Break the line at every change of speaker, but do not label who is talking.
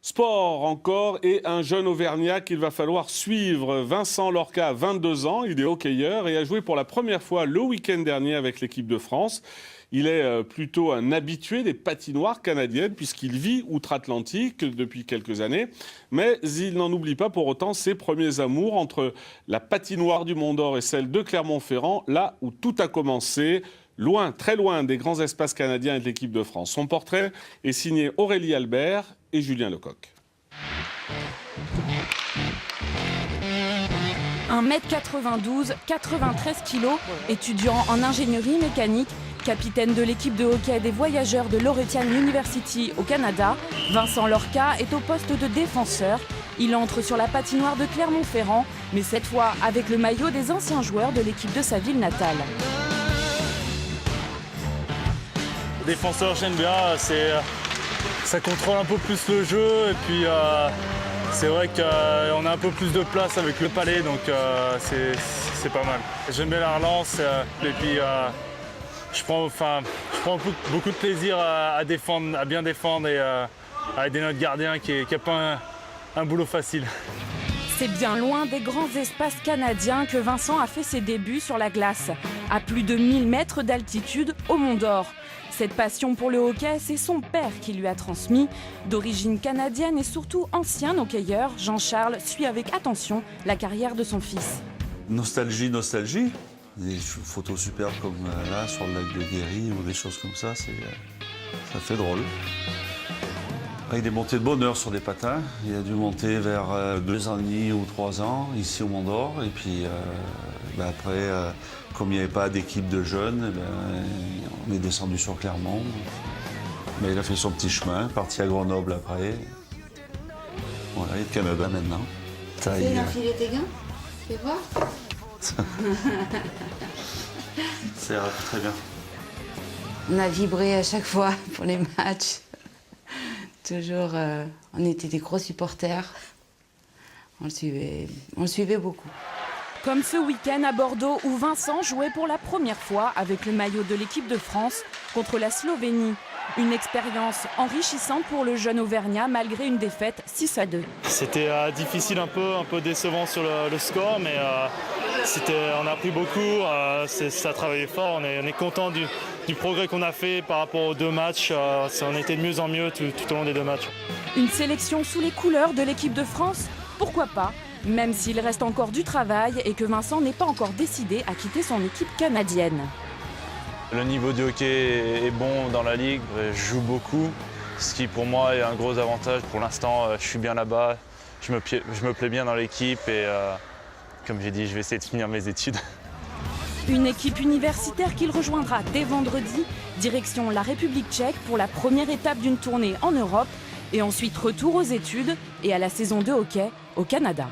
Sport encore et un jeune Auvergnat qu'il va falloir suivre. Vincent Lorca a 22 ans, il est hockeyeur et a joué pour la première fois le week-end dernier avec l'équipe de France. Il est plutôt un habitué des patinoires canadiennes puisqu'il vit outre-Atlantique depuis quelques années. Mais il n'en oublie pas pour autant ses premiers amours entre la patinoire du Mont-d'Or et celle de Clermont-Ferrand, là où tout a commencé. Loin, très loin des grands espaces canadiens et de l'équipe de France. Son portrait est signé Aurélie Albert et Julien Lecoq.
1m92, 93 kg, étudiant en ingénierie mécanique, capitaine de l'équipe de hockey des voyageurs de Laurentian University au Canada, Vincent Lorca est au poste de défenseur. Il entre sur la patinoire de Clermont-Ferrand, mais cette fois avec le maillot des anciens joueurs de l'équipe de sa ville natale.
Défenseur, j'aime bien, ça contrôle un peu plus le jeu et puis c'est vrai qu'on a un peu plus de place avec le palais, donc c'est pas mal. J'aime bien la relance et puis je prends beaucoup de plaisir à défendre, à bien défendre et à aider notre gardien qui n'a pas un boulot facile.
C'est bien loin des grands espaces canadiens que Vincent a fait ses débuts sur la glace, à plus de 1000 mètres d'altitude au Mont-d'Or. Cette passion pour le hockey, c'est son père qui lui a transmis. D'origine canadienne et surtout ancien hockeyeur, Jean-Charles suit avec attention la carrière de son fils.
Nostalgie. Des photos superbes comme là, sur le lac de Guéry ou des choses comme ça, ça fait drôle. Après, il est monté de bonne heure sur des patins. Il a dû monter vers 2 ans et demi ou 3 ans, ici au Mont-d'Or. Et puis après, comme il n'y avait pas d'équipe de jeunes, on est descendu sur Clermont. Mais il a fait son petit chemin, parti à Grenoble après. Voilà, il est au Canada maintenant.
Tu sais enfiler tes gants? Fais voir.
C'est très bien.
On a vibré à chaque fois pour les matchs. Toujours, on était des gros supporters. On le suivait beaucoup.
Comme ce week-end à Bordeaux où Vincent jouait pour la première fois avec le maillot de l'équipe de France contre la Slovénie. Une expérience enrichissante pour le jeune Auvergnat malgré une défaite 6-2.
C'était difficile, un peu décevant sur le score, mais on a appris beaucoup, ça a travaillé fort, on est content du progrès qu'on a fait par rapport aux 2 matchs. On était de mieux en mieux tout au long des 2 matchs.
Une sélection sous les couleurs de l'équipe de France? Pourquoi pas? Même s'il reste encore du travail et que Vincent n'est pas encore décidé à quitter son équipe canadienne.
Le niveau du hockey est bon dans la ligue, je joue beaucoup, ce qui pour moi est un gros avantage. Pour l'instant, je suis bien là-bas, je me plais bien dans l'équipe et comme j'ai dit, je vais essayer de finir mes études.
Une équipe universitaire qu'il rejoindra dès vendredi, direction la République tchèque pour la première étape d'une tournée en Europe et ensuite retour aux études et à la saison de hockey au Canada.